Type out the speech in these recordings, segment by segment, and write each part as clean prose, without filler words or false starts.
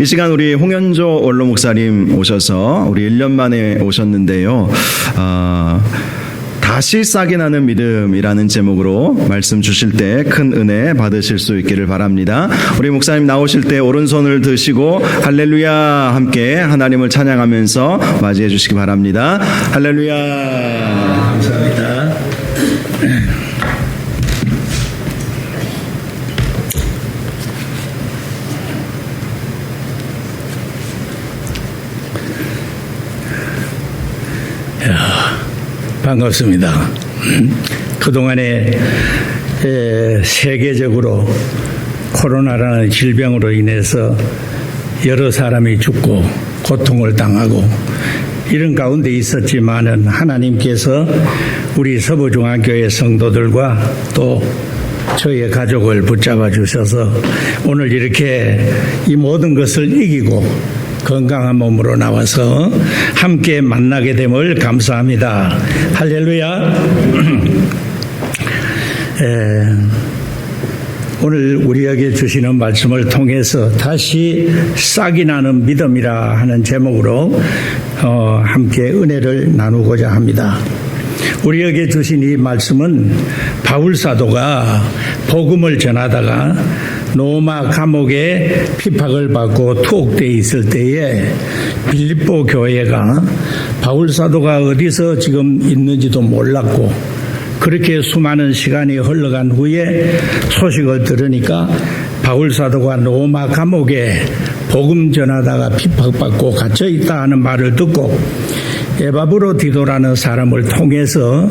이 시간 우리 홍현조 원로 목사님 오셔서 우리 1년 만에 오셨는데요. 다시 싹이 나는 믿음이라는 제목으로 말씀 주실 때 큰 은혜 받으실 수 있기를 바랍니다. 우리 목사님 나오실 때 오른손을 드시고 할렐루야 함께 하나님을 찬양하면서 맞이해 주시기 바랍니다. 할렐루야. 감사합니다. 반갑습니다. 그동안에 세계적으로 코로나라는 질병으로 인해서 여러 사람이 죽고 고통을 당하고 이런 가운데 있었지만은 하나님께서 우리 서부중앙교회 성도들과 또 저희의 가족을 붙잡아 주셔서 오늘 이렇게 이 모든 것을 이기고 건강한 몸으로 나와서 함께 만나게 됨을 감사합니다. 할렐루야. 오늘 우리에게 주시는 말씀을 통해서 다시 싹이 나는 믿음이라 하는 제목으로 함께 은혜를 나누고자 합니다. 우리에게 주신 이 말씀은 바울 사도가 복음을 전하다가 로마 감옥에 핍박을 받고 투옥되어 있을 때에 빌립보 교회가 바울 사도가 어디서 지금 있는지도 몰랐고 그렇게 수많은 시간이 흘러간 후에 소식을 들으니까 바울 사도가 로마 감옥에 복음 전하다가 핍박받고 갇혀 있다 하는 말을 듣고 에바브로디도라는 사람을 통해서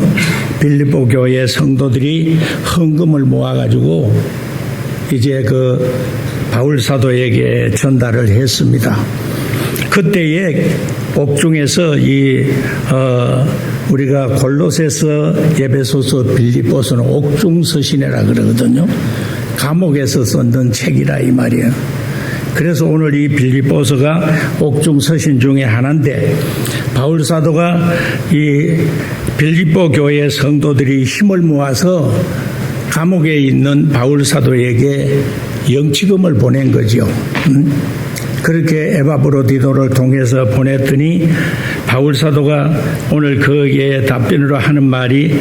빌립보 교회 성도들이 헌금을 모아가지고 이제 그 바울 사도에게 전달을 했습니다. 그때에 옥중에서 우리가 골로새서, 에베소서, 빌립보서는 옥중 서신이라 그러거든요. 감옥에서 썼던 책이라 이 말이에요. 그래서 오늘 이 빌립보서가 옥중 서신 중에 하나인데 바울 사도가 이 빌립보 교회 성도들이 힘을 모아서 감옥에 있는 바울 사도에게 영치금을 보낸 거죠. 그렇게 에바브로디도를 통해서 보냈더니 바울 사도가 오늘 그의 답변으로 하는 말이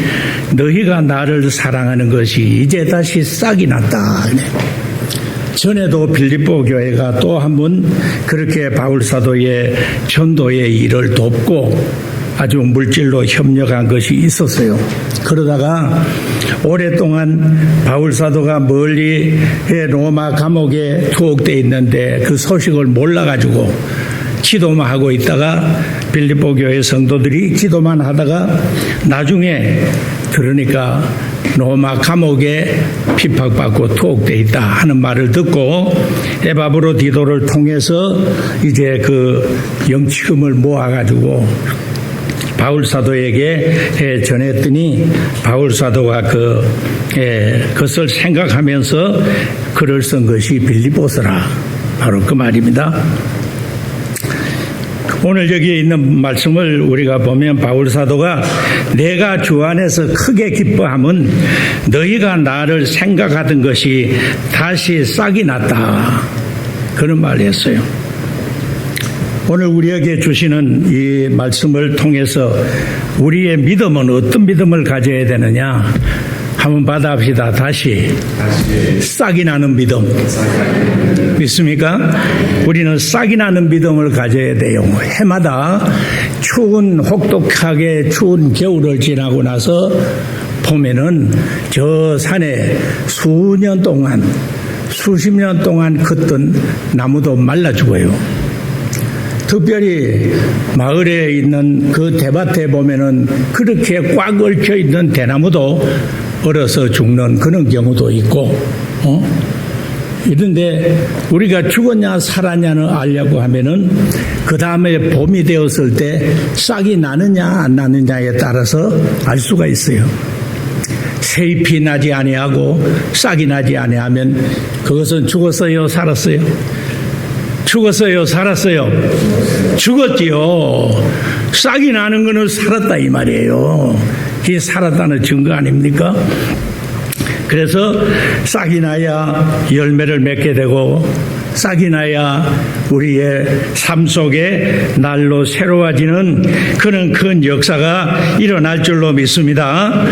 너희가 나를 사랑하는 것이 이제 다시 싹이 났다. 전에도 빌립보 교회가 또 한 번 그렇게 바울 사도의 전도의 일을 돕고 아주 물질로 협력한 것이 있었어요. 그러다가 오랫동안 바울 사도가 멀리 로마 감옥에 투옥되어 있는데 그 소식을 몰라가지고 기도만 하고 있다가 빌립보 교회 성도들이 기도만 하다가 나중에 들으니까 로마 감옥에 핍박받고 투옥되어 있다 하는 말을 듣고 에바브로디도를 통해서 이제 그 영치금을 모아가지고 바울 사도에게 전했더니 바울 사도가 그것을 생각하면서 글을 쓴 것이 빌립보서라. 바로 그 말입니다. 오늘 여기에 있는 말씀을 우리가 보면 바울 사도가 내가 주 안에서 크게 기뻐함은 너희가 나를 생각하던 것이 다시 싹이 났다. 그런 말을 했어요. 오늘 우리에게 주시는 이 말씀을 통해서 우리의 믿음은 어떤 믿음을 가져야 되느냐 한번 받아봅시다. 다시 싹이 나는 믿음 믿습니까? 우리는 싹이 나는 믿음을 가져야 돼요. 해마다 추운 혹독하게 추운 겨울을 지나고 나서 보면은 저 산에 수년 동안 수십 년 동안 컸던 나무도 말라 죽어요. 특별히 마을에 있는 그 대밭에 보면은 그렇게 꽉 얽혀 있는 대나무도 얼어서 죽는 그런 경우도 있고, 이런데 우리가 죽었냐 살았냐는 알려고 하면은 그 다음에 봄이 되었을 때 싹이 나느냐 안 나느냐에 따라서 알 수가 있어요. 새잎이 나지 아니하고 싹이 나지 아니하면 그것은 죽었어요, 살았어요? 죽었어요, 살았어요? 죽었지요. 싹이 나는 것은 살았다 이 말이에요. 그게 살았다는 증거 아닙니까? 그래서 싹이 나야 열매를 맺게 되고 싹이 나야 우리의 삶 속에 날로 새로워지는 그런 큰 역사가 일어날 줄로 믿습니다.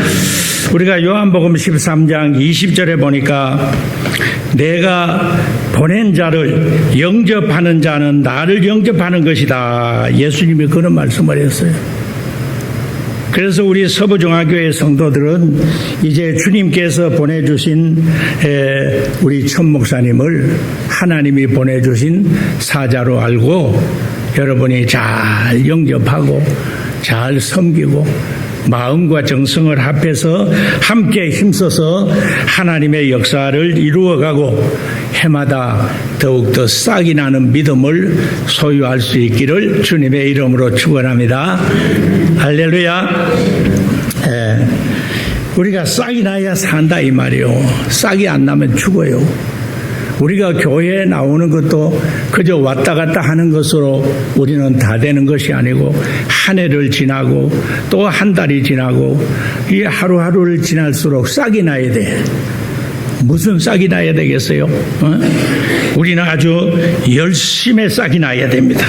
우리가 요한복음 13장 20절에 보니까 내가 보낸 자를 영접하는 자는 나를 영접하는 것이다. 예수님이 그런 말씀을 했어요. 그래서 우리 서부중앙교회 성도들은 이제 주님께서 보내주신 우리 천 목사님을 하나님이 보내주신 사자로 알고 여러분이 잘 영접하고 잘 섬기고 마음과 정성을 합해서 함께 힘써서 하나님의 역사를 이루어가고 해마다 더욱더 싹이 나는 믿음을 소유할 수 있기를 주님의 이름으로 축원합니다. 할렐루야. 우리가 싹이 나야 산다 이 말이요. 싹이 안 나면 죽어요. 우리가 교회에 나오는 것도 그저 왔다 갔다 하는 것으로 우리는 다 되는 것이 아니고 한 해를 지나고 또 한 달이 지나고 이 하루하루를 지날수록 싹이 나야 돼. 무슨 싹이 나야 되겠어요? 우리는 아주 열심히 싹이 나야 됩니다.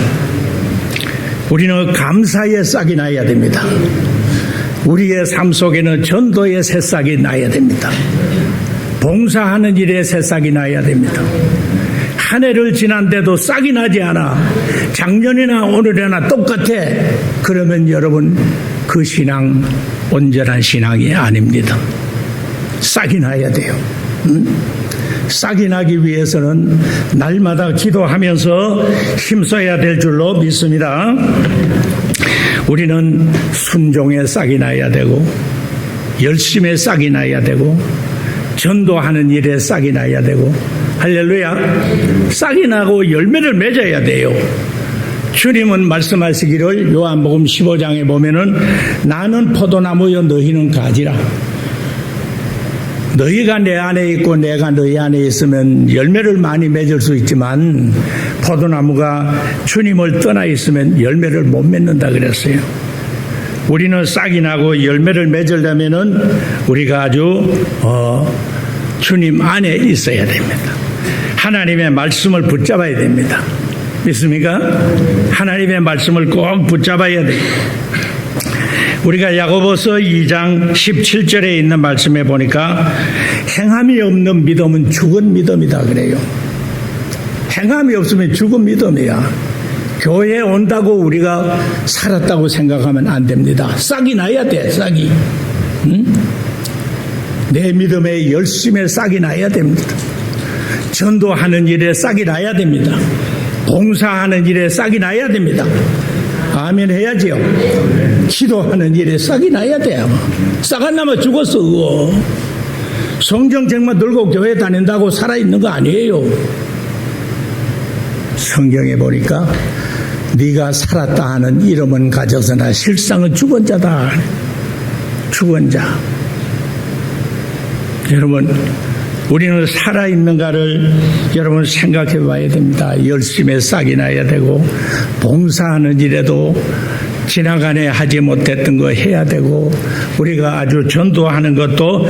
우리는 감사의 싹이 나야 됩니다. 우리의 삶 속에는 전도의 새싹이 나야 됩니다. 봉사하는 일에 새싹이 나야 됩니다. 한 해를 지난데도 싹이 나지 않아. 작년이나 오늘이나 똑같아. 그러면 여러분 그 신앙 온전한 신앙이 아닙니다. 싹이 나야 돼요. 싹이 나기 위해서는 날마다 기도하면서 힘써야 될 줄로 믿습니다. 우리는 순종의 싹이 나야 되고 열심히 싹이 나야 되고 전도하는 일에 싹이 나야 되고 할렐루야. 싹이 나고 열매를 맺어야 돼요. 주님은 말씀하시기를 요한복음 15장에 보면은 나는 포도나무여 너희는 가지라. 너희가 내 안에 있고 내가 너희 안에 있으면 열매를 많이 맺을 수 있지만 포도나무가 주님을 떠나 있으면 열매를 못 맺는다 그랬어요. 우리는 싹이 나고 열매를 맺으려면은 우리가 아주 주님 안에 있어야 됩니다. 하나님의 말씀을 붙잡아야 됩니다. 믿습니까? 하나님의 말씀을 꼭 붙잡아야 돼요. 우리가 야고보서 2장 17절에 있는 말씀에 보니까 행함이 없는 믿음은 죽은 믿음이다 그래요. 행함이 없으면 죽은 믿음이야. 교회에 온다고 우리가 살았다고 생각하면 안 됩니다. 싹이 나야 돼. 싹이. 내 믿음에 열심히 싹이 나야 됩니다. 전도하는 일에 싹이 나야 됩니다. 봉사하는 일에 싹이 나야 됩니다. 아멘 해야지요. 기도하는 일에 싹이 나야 돼요. 싹 안 나면 죽었어. 그거. 성경책만 들고 교회 다닌다고 살아있는 거 아니에요. 성경에 보니까 네가 살았다 하는 이름은 가졌으나 실상은 죽은 자다. 죽은 자. 여러분 우리는 살아있는가를 여러분 생각해 봐야 됩니다. 열심히 싹이 나야 되고 봉사하는 일에도 지나간에 하지 못했던 거 해야 되고 우리가 아주 전도하는 것도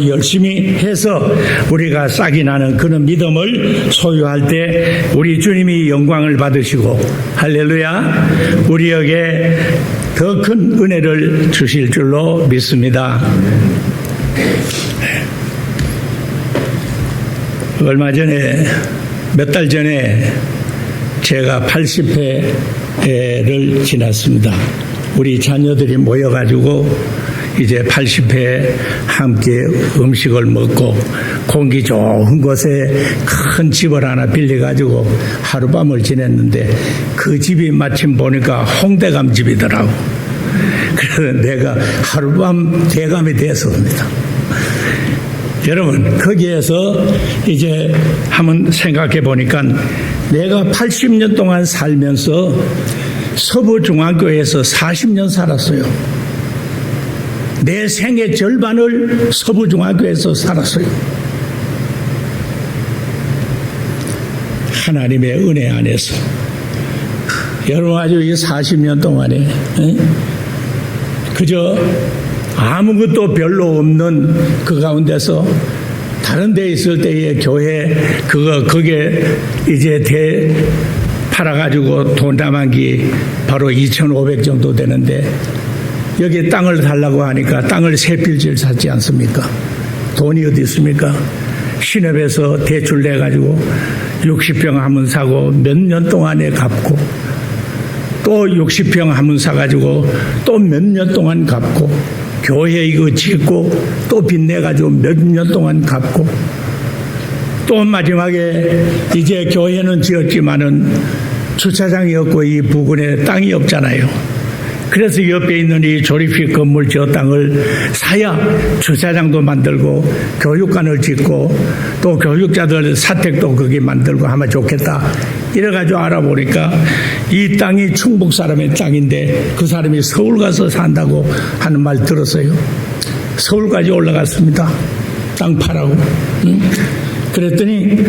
열심히 해서 우리가 싹이 나는 그런 믿음을 소유할 때 우리 주님이 영광을 받으시고 할렐루야 우리에게 더 큰 은혜를 주실 줄로 믿습니다. 얼마 전에 몇 달 전에 제가 80회를 지났습니다. 우리 자녀들이 모여가지고 이제 80회 함께 음식을 먹고 공기 좋은 곳에 큰 집을 하나 빌려가지고 하룻밤을 지냈는데 그 집이 마침 보니까 홍대감 집이더라고. 그래서 내가 하룻밤 대감이 됐습니다. 여러분 거기에서 이제 한번 생각해 보니까 내가 80년 동안 살면서 서부중앙교회에서 40년 살았어요. 내 생의 절반을 서부중앙교회에서 살았어요. 하나님의 은혜 안에서 여러분 아주 이 40년 동안에 그저 아무것도 별로 없는 그 가운데서 다른 데 있을 때의 교회 거기에 이제 팔아가지고 돈 남은 게 바로 2,500 정도 되는데 여기 땅을 달라고 하니까 땅을 3필지를 샀지 않습니까? 돈이 어디 있습니까? 시내에서 대출 내가지고 60평 한번 사고 몇 년 동안에 갚고 또 60평 한번 사가지고 또 몇 년 동안 갚고 교회 이거 짓고 또 빚내가지고 몇 년 동안 갚고 또 마지막에 이제 교회는 지었지만은 주차장이 없고 이 부근에 땅이 없잖아요. 그래서 옆에 있는 이 조립식 건물 저 땅을 사야 주차장도 만들고 교육관을 짓고 또 교육자들 사택도 거기 만들고 하면 좋겠다. 이래가지고 알아보니까 이 땅이 충북 사람의 땅인데 그 사람이 서울 가서 산다고 하는 말 들었어요. 서울까지 올라갔습니다. 땅 파라고. 그랬더니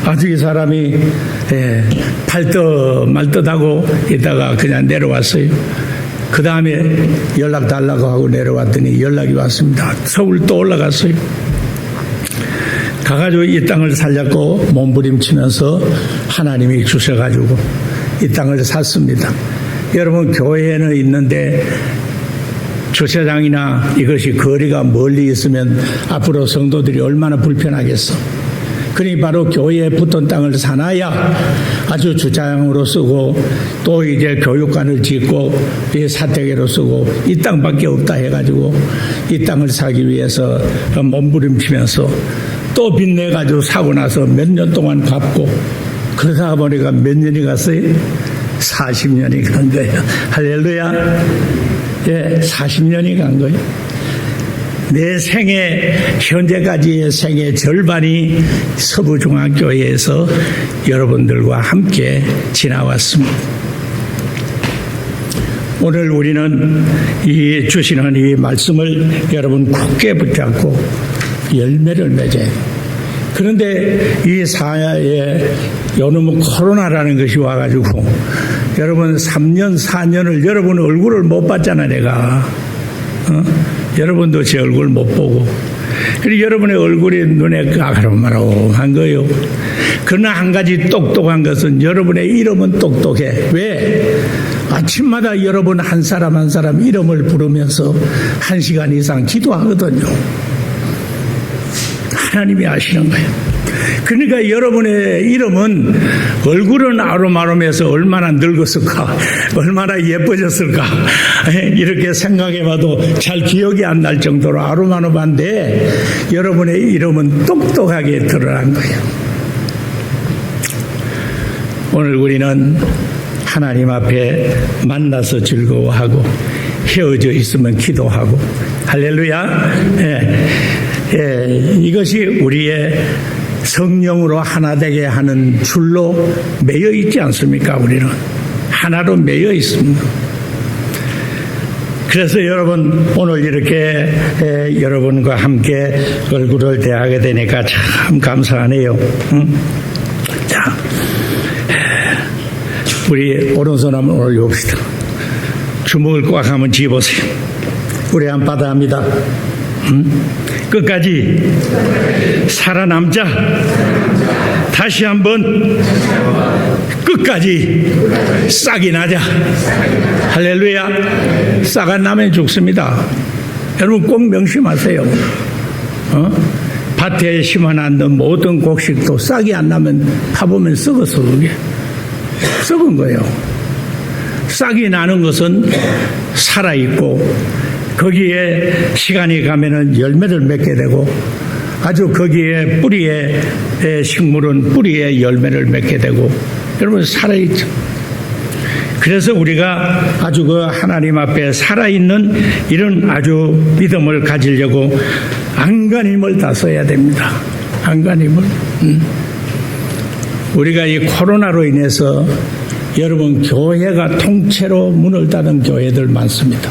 아주 이 사람이 팔듯 말듯하고 있다가 그냥 내려왔어요. 그 다음에 연락 달라고 하고 내려왔더니 연락이 왔습니다. 서울 또 올라갔어요. 가가지고 이 땅을 살려고 몸부림치면서 하나님이 주셔가지고 이 땅을 샀습니다. 여러분 교회에는 있는데 주차장이나 이것이 거리가 멀리 있으면 앞으로 성도들이 얼마나 불편하겠어. 그러니 바로 교회에 붙은 땅을 사놔야 아주 주차장으로 쓰고 또 이제 교육관을 짓고 이 사택으로 쓰고 이 땅밖에 없다 해가지고 이 땅을 사기 위해서 몸부림치면서 또 빚내가지고 사고 나서 몇 년 동안 갚고 그러다 보니까 몇 년이 갔어요? 40년이 간 거예요. 할렐루야. 예, 40년이 간 거예요. 내 생애, 현재까지의 생애 절반이 서부중앙교회에서 여러분들과 함께 지나왔습니다. 오늘 우리는 이 주시는 이 말씀을 여러분 굳게 붙잡고 열매를 맺어야 돼요. 그런데 이 사회에 요놈은 코로나라는 것이 와가지고 여러분 3년, 4년을 여러분 얼굴을 못 봤잖아, 내가. 여러분도 제 얼굴 못 보고. 그리고 여러분의 얼굴이 눈에 까가름마름한 거예요. 그러나 한 가지 똑똑한 것은 여러분의 이름은 똑똑해. 왜? 아침마다 여러분 한 사람 한 사람 이름을 부르면서 1시간 이상 기도하거든요. 하나님이 아시는 거예요. 그러니까 여러분의 이름은 얼굴은 아름아름해서 얼마나 늙었을까, 얼마나 예뻐졌을까 이렇게 생각해봐도 잘 기억이 안 날 정도로 아름아름한데 여러분의 이름은 똑똑하게 드러난 거예요. 오늘 우리는 하나님 앞에 만나서 즐거워하고 헤어져 있으면 기도하고 할렐루야. 이것이 우리의 성령으로 하나 되게 하는 줄로 매여 있지 않습니까? 우리는 하나로 매여 있습니다. 그래서 여러분 오늘 이렇게 여러분과 함께 얼굴을 대하게 되니까 참 감사하네요. 자, 우리 오른손 한번 올려봅시다. 주먹을 꽉 한번 쥐어보세요. 우리 한번 받아합니다. 끝까지 살아남자. 다시 한번 끝까지 싹이 나자. 할렐루야. 싹 안 나면 죽습니다. 여러분 꼭 명심하세요. 밭에 심어놨는 모든 곡식도 싹이 안 나면 파보면 썩었어. 그게 썩은 거예요. 싹이 나는 것은 살아있고 거기에 시간이 가면은 열매를 맺게 되고 아주 거기에 뿌리에 식물은 뿌리에 열매를 맺게 되고 여러분 살아있죠. 그래서 우리가 아주 그 하나님 앞에 살아있는 이런 아주 믿음을 가지려고 안간힘을 다 써야 됩니다. 안간힘을. 우리가 이 코로나로 인해서 여러분 교회가 통째로 문을 닫은 교회들 많습니다.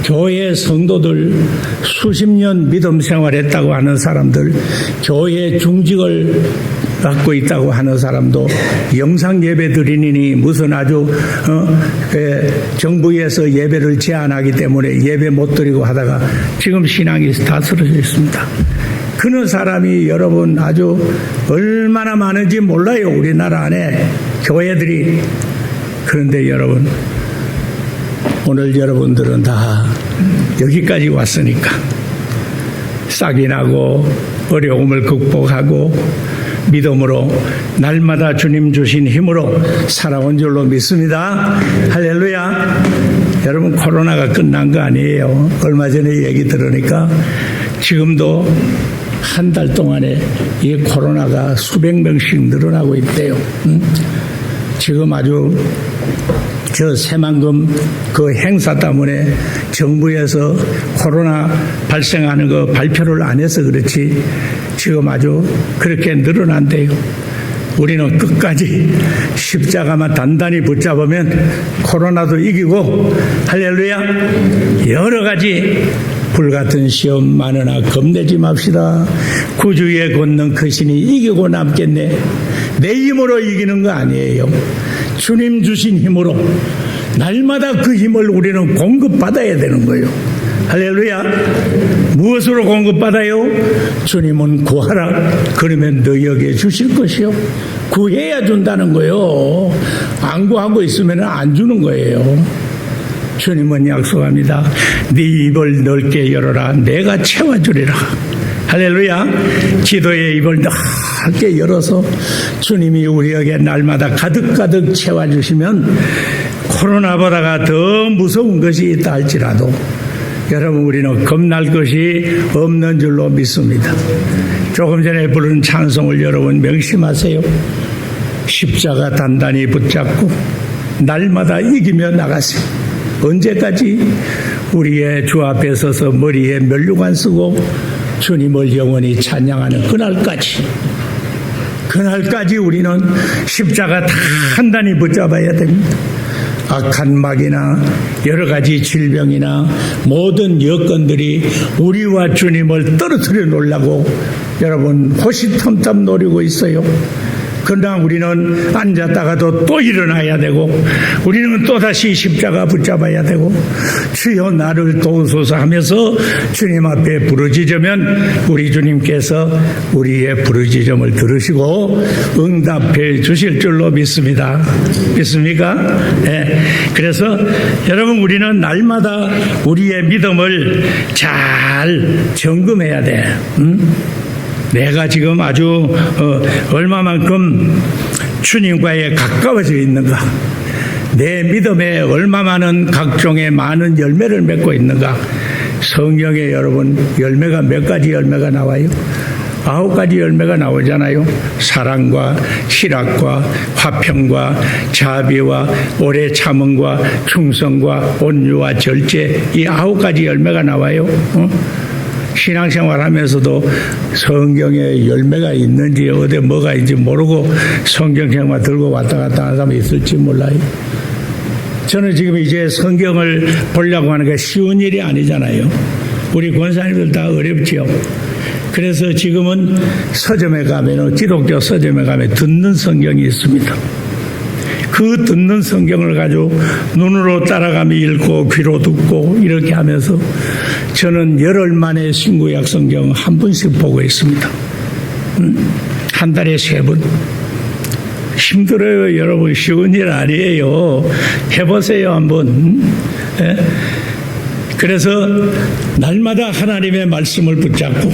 교회 성도들 수십 년 믿음 생활했다고 하는 사람들, 교회 중직을 갖고 있다고 하는 사람도 영상 예배 드리니 무슨 아주 정부에서 예배를 제한하기 때문에 예배 못 드리고 하다가 지금 신앙이 다 쓰러져 있습니다. 그런 사람이 여러분 아주 얼마나 많은지 몰라요. 우리나라 안에 교회들이. 그런데 여러분, 오늘 여러분들은 다 여기까지 왔으니까 싹이 나고 어려움을 극복하고 믿음으로 날마다 주님 주신 힘으로 살아온 줄로 믿습니다. 할렐루야. 여러분, 코로나가 끝난 거 아니에요. 얼마 전에 얘기 들으니까 지금도 한 달 동안에 이 코로나가 수백 명씩 늘어나고 있대요. 지금 아주 저 새만금 그 행사 때문에 정부에서 코로나 발생하는 거 발표를 안 해서 그렇지 지금 아주 그렇게 늘어난대요. 우리는 끝까지 십자가만 단단히 붙잡으면 코로나도 이기고, 할렐루야, 여러 가지 불같은 시험 많으나 겁내지 맙시다. 구주의 권능 크시니 이기고 남겠네. 내 힘으로 이기는 거 아니에요. 주님 주신 힘으로 날마다 그 힘을 우리는 공급받아야 되는 거예요. 할렐루야. 무엇으로 공급받아요? 주님은 구하라. 그러면 너희에게 주실 것이요. 구해야 준다는 거예요. 안 구하고 있으면 안 주는 거예요. 주님은 약속합니다. 네 입을 넓게 열어라. 내가 채워주리라. 할렐루야. 기도의 입을 넓게 열어서 주님이 우리에게 날마다 가득가득 채워주시면 코로나보다가 더 무서운 것이 있다 할지라도 여러분, 우리는 겁날 것이 없는 줄로 믿습니다. 조금 전에 부른 찬송을 여러분 명심하세요. 십자가 단단히 붙잡고 날마다 이기며 나가세요. 언제까지? 우리의 주 앞에 서서 머리에 면류관 쓰고 주님을 영원히 찬양하는 그날까지 우리는 십자가 단단히 붙잡아야 됩니다. 악한 막이나 여러 가지 질병이나 모든 여건들이 우리와 주님을 떨어뜨려 놓으려고 여러분 호시탐탐 노리고 있어요. 그러나 우리는 앉았다가도 또 일어나야 되고, 우리는 또다시 십자가 붙잡아야 되고, 주여 나를 도우소서 하면서 주님 앞에 부르짖으면 우리 주님께서 우리의 부르짖음을 들으시고 응답해 주실 줄로 믿습니다. 믿습니까? 네. 그래서 여러분, 우리는 날마다 우리의 믿음을 잘 점검해야 돼. 내가 지금 아주 얼마만큼 주님과에 가까워져 있는가, 내 믿음에 얼마만은 각종의 많은 열매를 맺고 있는가. 성경에 여러분 열매가 몇 가지 열매가 나와요? 9가지 열매가 나오잖아요. 사랑과 희락과 화평과 자비와 오래 참음과 충성과 온유와 절제, 이 9가지 열매가 나와요. 신앙생활 하면서도 성경에 열매가 있는지 어디 뭐가 있는지 모르고 성경책만 들고 왔다 갔다 하는 사람이 있을지 몰라요. 저는 지금 이제 성경을 보려고 하는 게 쉬운 일이 아니잖아요. 우리 권사님들 다 어렵지요. 그래서 지금은 서점에 가면, 기독교 서점에 가면 듣는 성경이 있습니다. 그 듣는 성경을 가지고 눈으로 따라가며 읽고 귀로 듣고 이렇게 하면서 저는 열흘 만에 신구약 성경 한 번씩 보고 있습니다. 한 달에 3번. 힘들어요, 여러분. 쉬운 일 아니에요. 해보세요, 한번. 예? 그래서 날마다 하나님의 말씀을 붙잡고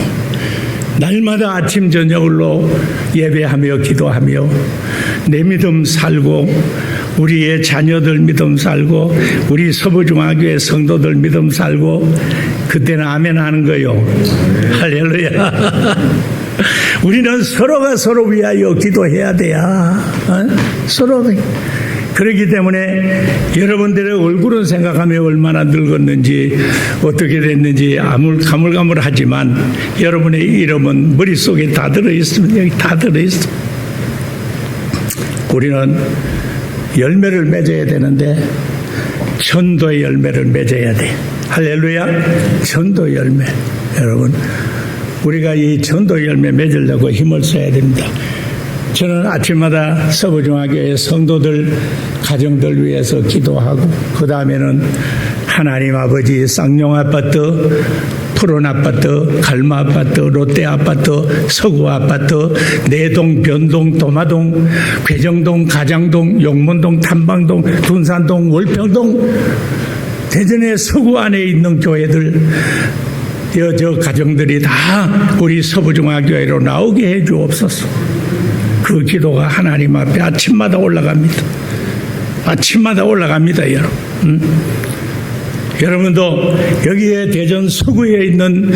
날마다 아침 저녁으로 예배하며 기도하며 내 믿음 살고 우리의 자녀들 믿음 살고 우리 서부중앙교회 성도들 믿음 살고 그때는 아멘 하는 거요. 할렐루야. 우리는 서로가 서로 위하여 기도해야 돼야. 서로. 그렇기 때문에 여러분들의 얼굴은 생각하며 얼마나 늙었는지 어떻게 됐는지 가물가물하지만 여러분의 이름은 머릿속에 다 들어있습니다. 여기 다 들어있습니다. 우리는 열매를 맺어야 되는데 전도의 열매를 맺어야 돼. 할렐루야. 전도 열매. 여러분, 우리가 이 전도 열매 맺으려고 힘을 써야 됩니다. 저는 아침마다 서부중앙교회 성도들 가정들 위해서 기도하고 그 다음에는 하나님 아버지 쌍용 아파트 푸른 아파트, 갈마 아파트, 롯데 아파트, 서구 아파트, 내동, 변동, 도마동, 괴정동, 가장동, 용문동, 탐방동, 둔산동, 월평동, 대전의 서구 안에 있는 교회들, 저 가정들이 다 우리 서부중앙교회로 나오게 해 주옵소서. 그 기도가 하나님 앞에 아침마다 올라갑니다. 아침마다 올라갑니다, 여러분. 여러분도 여기에 대전 서구에 있는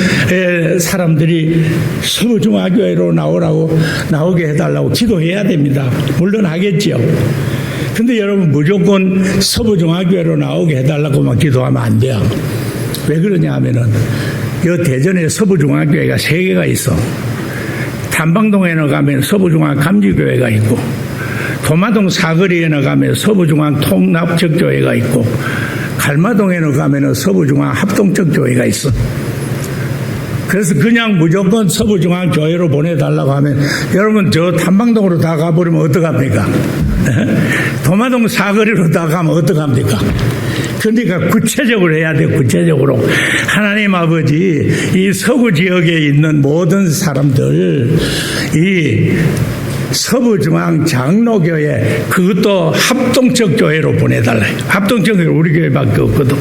사람들이 서부중앙교회로 나오게 해달라고 기도해야 됩니다. 물론 하겠지요. 근데 여러분 무조건 서부중앙교회로 나오게 해달라고만 기도하면 안 돼요. 왜 그러냐 하면은 이 대전에 서부중앙교회가 3개가 있어. 탐방동에는 가면 서부중앙 감리교회가 있고, 도마동 사거리에는 가면 서부중앙 통납적교회가 있고, 갈마동에는 가면 서부중앙 합동적교회가 있어. 그래서 그냥 무조건 서부중앙교회로 보내달라고 하면 여러분 저 탐방동으로 다 가버리면 어떡합니까? 도마동 사거리로 다 가면 어떡합니까? 그러니까 구체적으로 해야 돼요. 구체적으로. 하나님 아버지, 이 서구 지역에 있는 모든 사람들, 이 서부중앙 장로교회, 그것도 합동적 교회로 보내달라요. 합동적 교회 우리 교회밖에 없거든.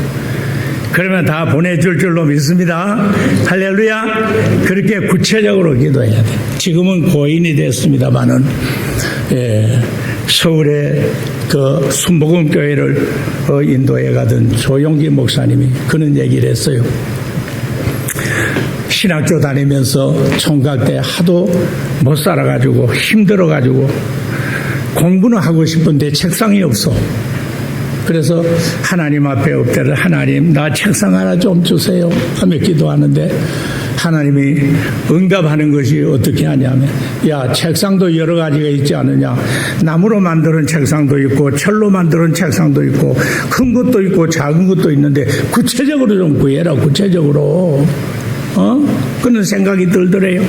그러면 다 보내줄 줄로 믿습니다. 할렐루야. 그렇게 구체적으로 기도해야 돼. 지금은 고인이 됐습니다마는 서울에 그 순복음교회를 인도해 가던 조용기 목사님이 그런 얘기를 했어요. 신학교 다니면서 총각 때 하도 못 살아가지고 힘들어가지고 공부는 하고 싶은데 책상이 없어. 그래서 하나님 앞에 엎드려 하나님 나 책상 하나 좀 주세요 하며 기도하는데 하나님이 응답하는 것이 어떻게 하냐면 야 책상도 여러 가지가 있지 않느냐. 나무로 만드는 책상도 있고 철로 만드는 책상도 있고 큰 것도 있고 작은 것도 있는데 구체적으로 좀 구해라. 구체적으로 그런 생각이 들더래요.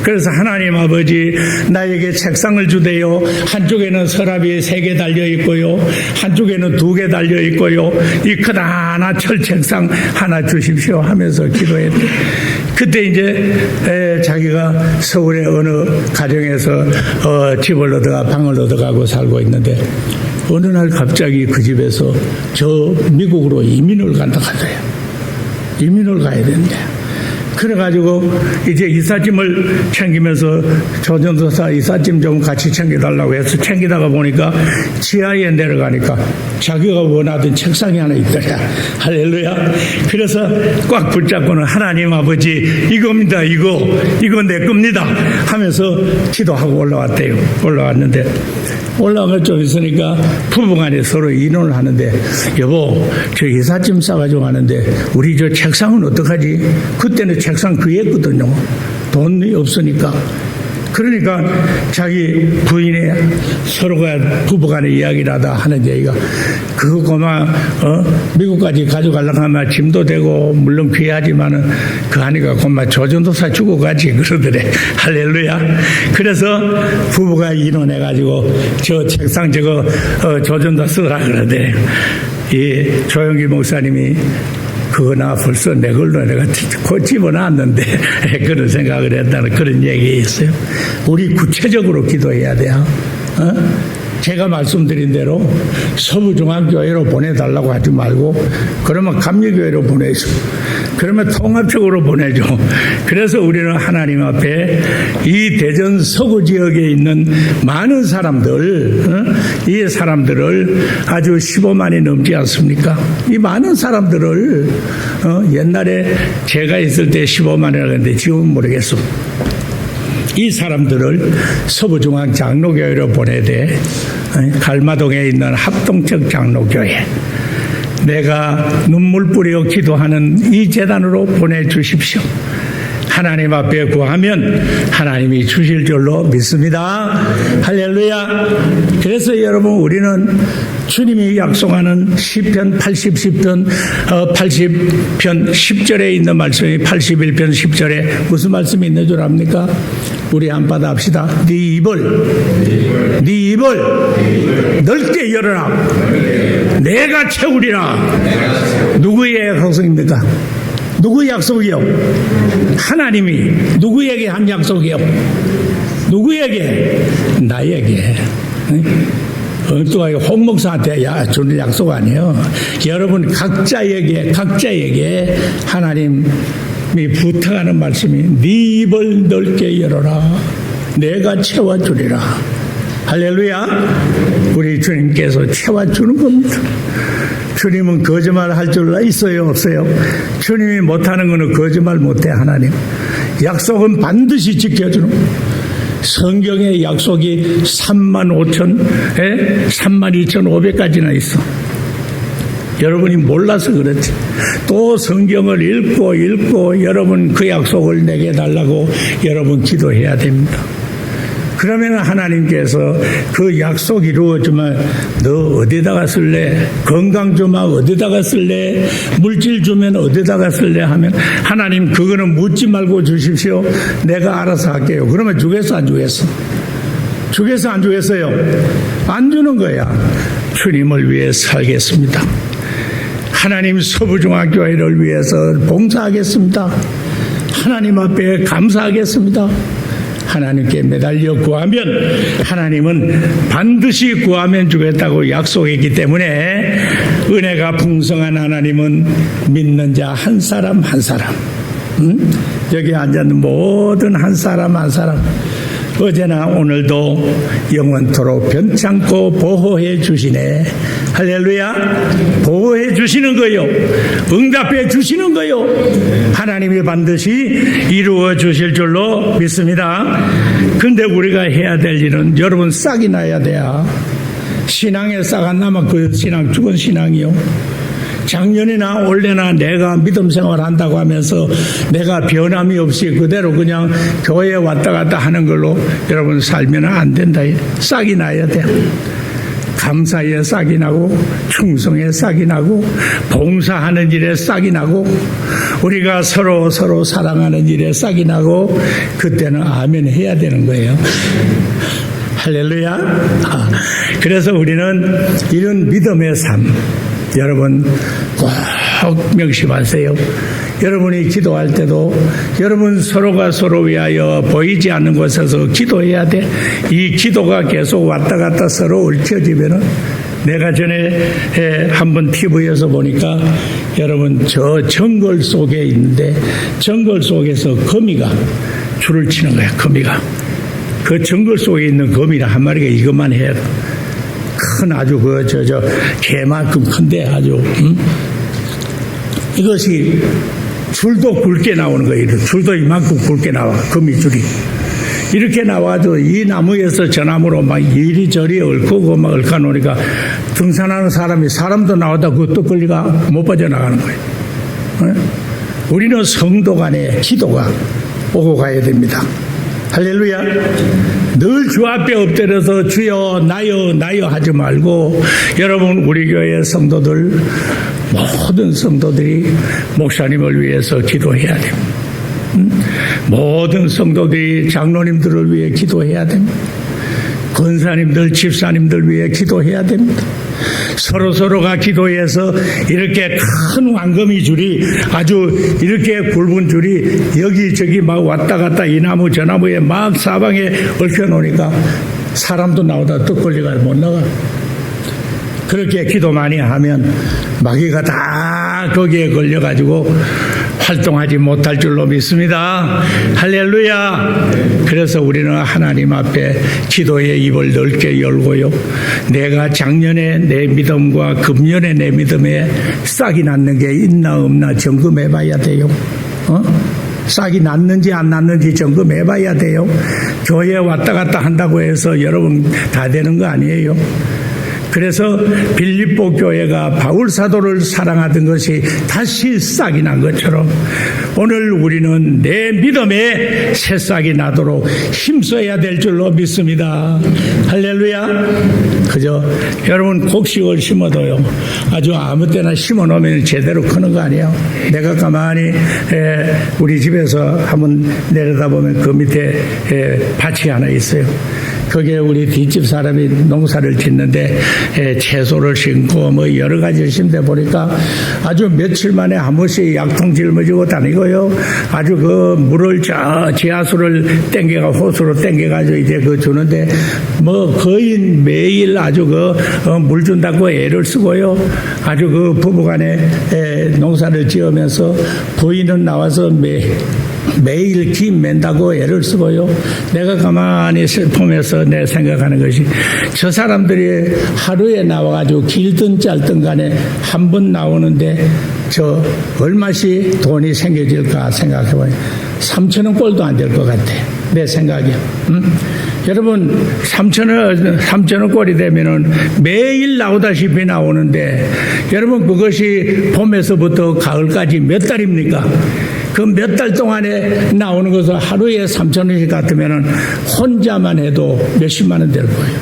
그래서 하나님 아버지 나에게 책상을 주대요. 한쪽에는 서랍이 3개 달려 있고요. 한쪽에는 2개 달려 있고요. 이 크다나 철 책상 하나 주십시오 하면서 기도했대. 그때 이제 자기가 서울의 어느 가정에서 집을 얻어가 방을 얻어가고 살고 있는데 어느 날 갑자기 그 집에서 저 미국으로 이민을 간다 하더래요. 이민을 가야 된대. 그래가지고 이제 이삿짐을 챙기면서 조전도사 이삿짐 좀 같이 챙겨달라고 해서 챙기다가 보니까 지하에 내려가니까 자기가 원하던 책상이 하나 있더라. 할렐루야. 그래서 꽉 붙잡고는 하나님 아버지 이겁니다. 이거 내 겁니다 하면서 기도하고 올라왔대요. 올라왔는데 올라갈 좀 있으니까 부부간에 서로 의논을 하는데 여보 저 이삿짐 싸가지고 가는데 우리 저 책상은 어떡하지? 그때는 책상 구했거든요. 돈이 없으니까. 그러니까 자기 부인이 서로가 부부간에 이야기를 하다 하는 얘기가 그거 고마 미국까지 가져가려고 하면 짐도 되고 물론 귀하지만은 그 하니까 고마 조전도사 주고 가지 그러더래. 할렐루야. 그래서 부부가 의논해가지고 저 책상 저거 조전도 쓰라 그러더래. 이 조영기 목사님이 그거 나 벌써 내 걸로 내가 집어놨는데 그런 생각을 했다는 그런 얘기 있어요. 우리 구체적으로 기도해야 돼요. 제가 말씀드린 대로 서부중앙교회로 보내달라고 하지 말고 그러면 감리교회로 보내줘. 그러면 통합적으로 보내줘. 그래서 우리는 하나님 앞에 이 대전 서구 지역에 있는 많은 사람들, 이 사람들을 아주 15만이 넘지 않습니까? 이 많은 사람들을 옛날에 제가 있을 때 15만이라고 했는데 지금은 모르겠어. 이 사람들을 서부중앙 장로교회로 보내야 돼. 갈마동에 있는 합동적 장로교회. 내가 눈물 뿌려 기도하는 이 재단으로 보내주십시오. 하나님 앞에 구하면 하나님이 주실 줄로 믿습니다. 할렐루야. 그래서 여러분 우리는 주님이 약속하는 시편 80편 10절에 있는 말씀이 81편 10절에 무슨 말씀이 있는 줄 압니까? 우리 한바다 합시다. 네 입을 넓게 열어라. 내가 채우리라. 누구의 약속입니까? 누구 약속이요? 하나님이 누구에게 한 약속이요? 누구에게? 나에게. 엉뚱하게 홍 목사한테 주는 약속 아니에요. 여러분 각자에게 하나님이 부탁하는 말씀이 네 입을 넓게 열어라. 내가 채워주리라. 할렐루야. 우리 주님께서 채워주는 겁니다. 주님은 거짓말 할 줄 있어요? 없어요? 주님이 못하는 것은 거짓말 못해. 하나님 약속은 반드시 지켜주는 거예요. 성경의 약속이 32,500가지나 있어. 여러분이 몰라서 그렇지. 또 성경을 읽고 여러분 그 약속을 내게 달라고 여러분 기도해야 됩니다. 그러면 하나님께서 그 약속 이루어지면 너 어디다가 쓸래? 건강 주면 어디다가 쓸래? 물질 주면 어디다가 쓸래? 하면 하나님 그거는 묻지 말고 주십시오. 내가 알아서 할게요. 그러면 주겠어 안 주겠어? 주겠어 안 주겠어요? 안 주는 거야. 주님을 위해 살겠습니다. 하나님 서부중앙교회를 위해서 봉사하겠습니다. 하나님 앞에 감사하겠습니다. 하나님께 매달려 구하면 하나님은 반드시 구하면 주겠다고 약속했기 때문에 은혜가 풍성한 하나님은 믿는 자 한 사람 한 사람, 여기 앉아있는 모든 한 사람 한 사람 어제나 오늘도 영원토록 변찮고 보호해 주시네. 할렐루야. 보호해 주시는 거요. 응답해 주시는 거요. 하나님이 반드시 이루어 주실 줄로 믿습니다. 근데 우리가 해야 될 일은 여러분 싹이 나야 돼요. 신앙에 싹 안 나면 그 신앙 죽은 신앙이요. 작년이나 올해나 내가 믿음 생활한다고 하면서 내가 변함이 없이 그대로 그냥 교회에 왔다 갔다 하는 걸로 여러분 살면 안 된다. 싹이 나야 돼. 감사에 싹이 나고 충성에 싹이 나고 봉사하는 일에 싹이 나고 우리가 서로 사랑하는 일에 싹이 나고 그때는 아멘 해야 되는 거예요. 할렐루야. 그래서 우리는 이런 믿음의 삶 여러분 꼭 명심하세요. 여러분이 기도할 때도 여러분 서로가 서로 위하여 보이지 않는 곳에서 기도해야 돼. 이 기도가 계속 왔다 갔다 서로 얽혀지면은 내가 전에 한번 TV에서 보니까 여러분 저 정글 속에 있는데 정글 속에서 거미가 줄을 치는 거야. 거미가 그 정글 속에 있는 거미를 한 마리가 이것만 해야 돼. 큰 아주 개만큼 큰데 아주 이것이 줄도 굵게 나오는 거예요. 줄도 이만큼 굵게 나와. 거미줄이 이렇게 나와도 이 나무에서 저 나무로 막 이리저리 얽고 막 얽어 놓으니까 등산하는 사람도 나오다 그것도 걸리가 못 빠져나가는 거예요. 우리는 성도 간에 기도가 오고 가야 됩니다. 할렐루야. 늘 주 앞에 엎드려서 주여 나여 하지 말고 여러분 우리 교회 성도들 모든 성도들이 목사님을 위해서 기도해야 됩니다. 모든 성도들이 장로님들을 위해 기도해야 됩니다. 권사님들 집사님들 위해 기도해야 됩니다. 서로가 기도해서 이렇게 큰 왕거미 줄이 아주 이렇게 굵은 줄이 여기저기 막 왔다 갔다 이 나무 저 나무에 막 사방에 얽혀 놓으니까 사람도 나오다 또 걸리가 못 나가. 그렇게 기도 많이 하면 마귀가 다 거기에 걸려가지고 활동하지 못할 줄로 믿습니다. 할렐루야. 그래서 우리는 하나님 앞에 기도의 입을 넓게 열고요. 내가 작년에 내 믿음과 금년에 내 믿음에 싹이 났는 게 있나 없나 점검해 봐야 돼요. 싹이 났는지 안 났는지 점검해 봐야 돼요. 교회에 왔다 갔다 한다고 해서 여러분 다 되는 거 아니에요. 그래서 빌립보 교회가 바울 사도를 사랑하던 것이 다시 싹이 난 것처럼 오늘 우리는 내 믿음에 새싹이 나도록 힘써야 될 줄로 믿습니다. 할렐루야. 그저 여러분 곡식을 심어도요 아주 아무 때나 심어 놓으면 제대로 크는 거 아니에요. 내가 가만히 우리 집에서 한번 내려다보면 그 밑에 밭이 하나 있어요. 거기에 우리 뒷집 사람이 농사를 짓는데 채소를 심고 뭐 여러 가지를 심다 보니까 아주 며칠 만에 한 번씩 약통 짊어지고 다니고요. 아주 그 물을 지하수를 땡겨가 호수로 땡겨가지고 이제 그 주는데 뭐 거의 매일 아주 물 준다고 애를 쓰고요. 아주 그 부부간에 농사를 지으면서 부인은 나와서 매일 김 맨다고 애를 쓰고요. 내가 가만히 보면서 내 생각하는 것이 저 사람들이 하루에 나와가지고 길든 짧든 간에 한 번 나오는데 저 얼마씩 돈이 생겨질까 생각해봐요. 3,000원 꼴도 안 될 것 같아. 내 생각이야. 여러분 3,000원 꼴이 되면은 매일 나오다시피 나오는데 여러분 그것이 봄에서부터 가을까지 몇 달입니까? 그 몇 달 동안에 나오는 것을 하루에 3,000원씩 같으면은 혼자만 해도 몇십만 원 될 거예요.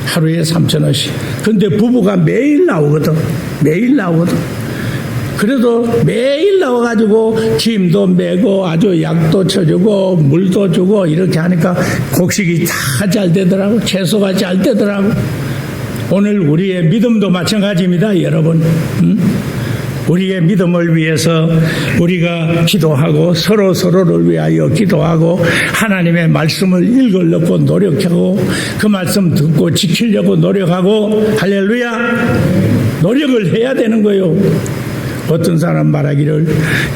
하루에 3,000원씩. 근데 부부가 매일 나오거든. 매일 나오거든. 그래도 매일 나와가지고 김도 매고 아주 약도 쳐주고 물도 주고 이렇게 하니까 곡식이 다 잘 되더라고. 채소가 잘 되더라고. 오늘 우리의 믿음도 마찬가지입니다, 여러분. 우리의 믿음을 위해서 우리가 기도하고 서로를 위하여 기도하고 하나님의 말씀을 읽으려고 노력하고 그 말씀 듣고 지키려고 노력하고 할렐루야 노력을 해야 되는 거예요. 어떤 사람 말하기를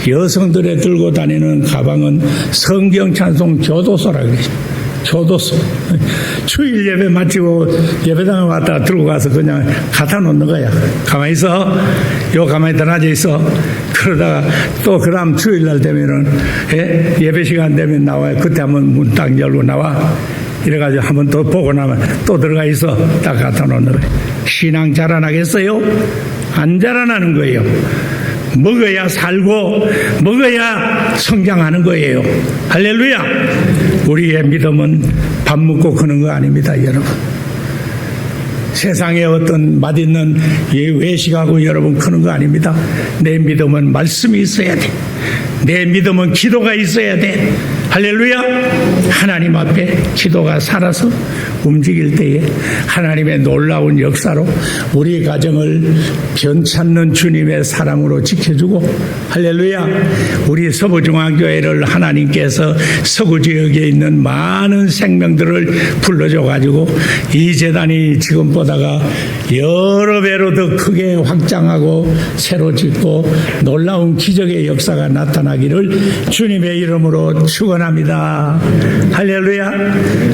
여성들의 들고 다니는 가방은 성경 찬송 교도소라고 그러죠. 교도소. 주일 예배 마치고 예배당에 왔다가 들고 가서 그냥 갖다 놓는 거야. 가만히 있어. 가만히 떠나져 있어. 그러다가 또 그 다음 주일날 되면은 예배 시간 되면 나와요. 그때 한번 문 딱 열고 나와. 이래가지고 한번 또 보고 나면 또 들어가 있어. 딱 갖다 놓는 거예요. 신앙 자라나겠어요? 안 자라나는 거예요. 먹어야 살고 먹어야 성장하는 거예요. 할렐루야. 우리의 믿음은 밥 먹고 크는 거 아닙니다, 여러분. 세상에 어떤 맛있는 외식하고 여러분 크는 거 아닙니다. 내 믿음은 말씀이 있어야 돼. 내 믿음은 기도가 있어야 돼. 할렐루야. 하나님 앞에 기도가 살아서 움직일 때에 하나님의 놀라운 역사로 우리 가정을 변찮는 주님의 사랑으로 지켜주고 할렐루야. 우리 서부중앙교회를 하나님께서 서구 지역에 있는 많은 생명들을 불러줘가지고 이 재단이 지금보다가 여러 배로 더 크게 확장하고 새로 짓고 놀라운 기적의 역사가 나타나기를 주님의 이름으로 축원합니다. 할렐루야.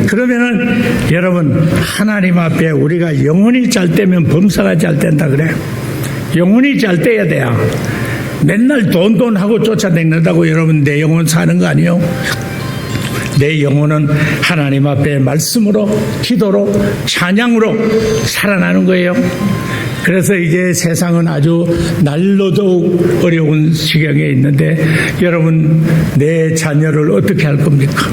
그러면은 여러분 하나님 앞에 우리가 영혼이 잘 되면 범사가 잘 된다 그래. 영혼이 잘 돼야 돼요. 맨날 돈 하고 쫓아다닌다고 여러분 내 영혼 사는 거 아니에요? 내 영혼은 하나님 앞에 말씀으로 기도로 찬양으로 살아나는 거예요. 그래서 이제 세상은 아주 날로 더욱 어려운 지경에 있는데 여러분 내 자녀를 어떻게 할 겁니까?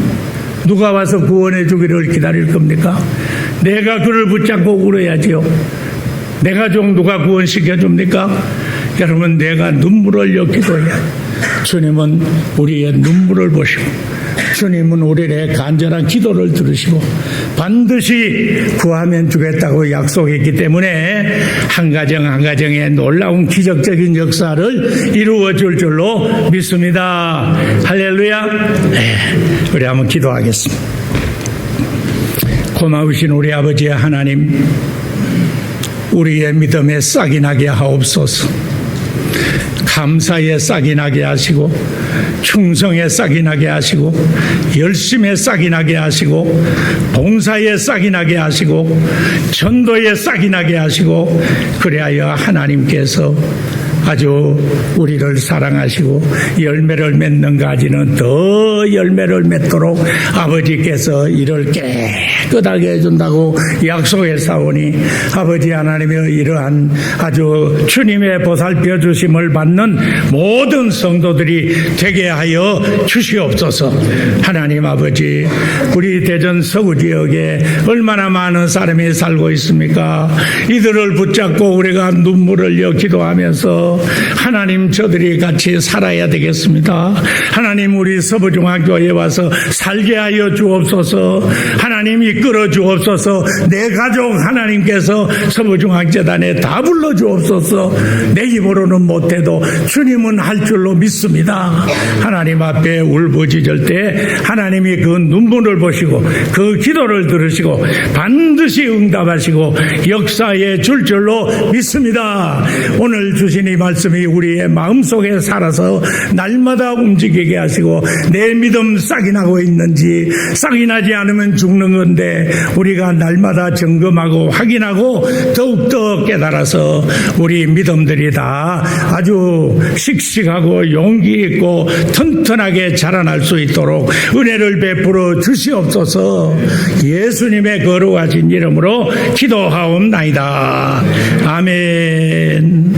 누가 와서 구원해 주기를 기다릴 겁니까? 내가 그를 붙잡고 울어야지요. 내가 좀 누가 구원시켜 줍니까? 여러분 내가 눈물을 흘려 기도해야 주님은 우리의 눈물을 보시고 주님은 우리의 간절한 기도를 들으시고 반드시 구하면 주겠다고 약속했기 때문에 한 가정 한 가정에 놀라운 기적적인 역사를 이루어 줄 줄로 믿습니다. 할렐루야. 네, 우리 한번 기도하겠습니다. 고마우신 우리 아버지 하나님, 우리의 믿음에 싹이 나게 하옵소서. 감사에 싹이 나게 하시고 충성에 싹이 나게 하시고 열심에 싹이 나게 하시고 봉사에 싹이 나게 하시고 전도에 싹이 나게 하시고 그리하여 하나님께서 아주 우리를 사랑하시고 열매를 맺는 가지는 더 열매를 맺도록 아버지께서 이를 깨끗하게 해준다고 약속했사오니 아버지 하나님의 이러한 아주 주님의 보살펴 주심을 받는 모든 성도들이 되게 하여 주시옵소서. 하나님 아버지, 우리 대전 서구 지역에 얼마나 많은 사람이 살고 있습니까? 이들을 붙잡고 우리가 눈물을 흘려 기도하면서 주옵소서. 하나님, 저들이 같이 살아야 되겠습니다. 하나님, 우리 서부중앙교회에 와서 살게 하여 주옵소서. 하나님, 이끌어 주옵소서. 내 가족 하나님께서 서부중앙재단에 다 불러 주옵소서. 내 힘으로는 못해도 주님은 할 줄로 믿습니다. 하나님 앞에 울부짖을 때 하나님이 그 눈물을 보시고 그 기도를 들으시고 반드시 응답하시고 역사에 줄 줄로 믿습니다. 오늘 주신 이 말씀이 우리의 마음속에 살아서 날마다 움직이게 하시고 내 믿음 싹이 나고 있는지, 싹이 나지 않으면 죽는 건데 우리가 날마다 점검하고 확인하고 더욱더 깨달아서 우리 믿음들이 다 아주 씩씩하고 용기 있고 튼튼하게 자라날 수 있도록 은혜를 베풀어 주시옵소서. 예수님의 거룩하신 이름으로 기도하옵나이다. 아멘.